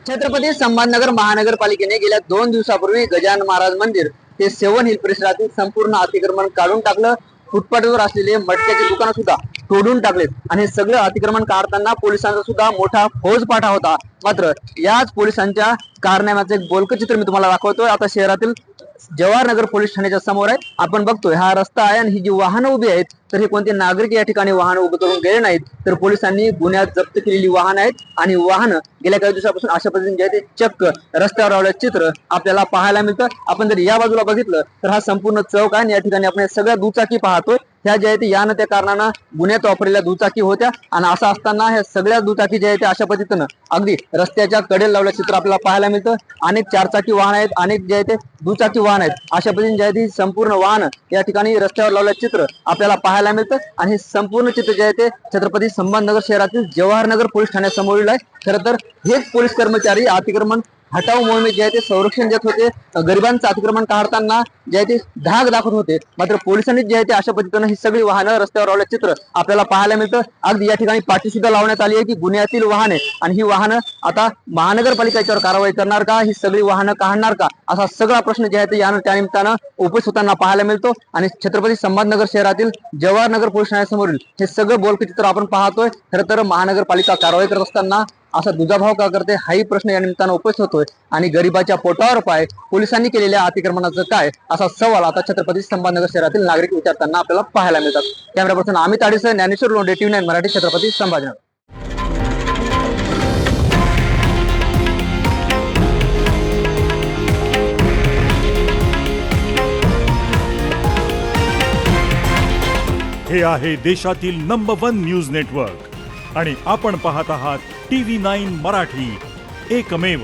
छत्रपती संभाजीनगर महानगरपालिकेने गेल्या 2 दिवसापूर्वी गजानन महाराज मंदिर ते सेवन हिल परिसरातील संपूर्ण अतिक्रमण काढून टाकलं. फुटपाथवर असलेले मटक्याची दुकानं सुद्धा तोडून टाकलेत आणि हे सगळं अतिक्रमण काढताना पोलिसांचा सुद्धा मोठा फौजफाटा होता. मात्र याच पोलिसांच्या कारनाम्याचं एक बोलकं चित्र मी तुम्हाला दाखवतोय. आता शहरातील जवाहरनगर पोलीस ठाण्याच्या समोर आहे. आपण बघतोय हा रस्ता आहे आणि ही जी वाहनं उभी आहेत तर हे कोणते नागरिक या ठिकाणी वाहन उभं करून गेले नाहीत, तर पोलिसांनी गुन्ह्यात जप्त केलेली वाहनं आहेत आणि वाहनं गेल्या काही दिवसापासून अशा पद्धतीने जे आहे ते चक्क रस्त्यावर लावलं चित्र आपल्याला पाहायला मिळतं. आपण जर या बाजूला बघितलं तर हा संपूर्ण चौक आहे आणि या ठिकाणी आपण सगळ्या दुचाकी पाहतोय. ह्या ज्या आहेत यानं त्या कारणानं गुन्ह्यात वापरलेल्या दुचाकी होत्या आणि असं असताना ह्या सगळ्या दुचाकी जे आहेत ते अशा पद्धतीनं अगदी रस्त्याच्या कडेला लावलं चित्र आपल्याला पाहायला मिळतं. अनेक चारचाकी वाहन आहेत, अनेक जे आहे ते दुचाकी वाहन आहेत. अशा पद्धतीने जे आहे ती संपूर्ण वाहन या ठिकाणी रस्त्यावर लावलं चित्र आपल्याला पाहायला मिळतं आणि हे संपूर्ण चित्र जे आहे ते छत्रपती संभाजीनगर शहरातील जवाहरनगर पोलीस ठाण्यासमोरील आहे. खरं तर हेच पोलीस कर्मचारी अतिक्रमण हटाव मोहिमेत जे आहे ते संरक्षण देत होते. गरिबांचं अतिक्रमण काढताना जे आहे ते धाक दाखवत होते. मात्र पोलिसांनी जे आहे ते अशा पद्धतीनं ही सगळी वाहनं रस्त्यावर लावलं चित्र आपल्याला पाहायला मिळतं. अगदी या ठिकाणी पाटी सुद्धा लावण्यात आली आहे की गुन्ह्यातील वाहने आणि ही वाहनं आता महानगरपालिका याच्यावर कारवाई करणार का, ही सगळी वाहनं काढणार का, असा सगळा प्रश्न जे आहे ते यानं त्या निमित्तानं उपस्थित होताना पाहायला मिळतो. आणि छत्रपती संभाजीनगर शहरातील जवाहरनगर पोलीस ठाण्यासमोरील हे सगळं बोलकं चित्र आपण पाहतोय. खरं तर महानगरपालिका कारवाई करत असताना असा दुजाभाव का करते हाही प्रश्न या निमित्तानं उपस्थित होतोय. आणि गरिबाच्या पोटावर पाय पोलिसांनी केलेल्या अतिक्रमणाचं काय, असा सवाल आता छत्रपती संभाजीनगर शहरातील नागरिक विचारताना आपल्याला पाहायला मिळतात. कॅमेरा पर्सन अमित आडीसह ज्ञानेश्वर लोंढे, TV9 मराठी, छत्रपती संभाजीनगर. हे आहे देशातील नंबर 1 न्यूज नेटवर्क आणि आपण पाहत आहात TV9 मराठी, एकमेव.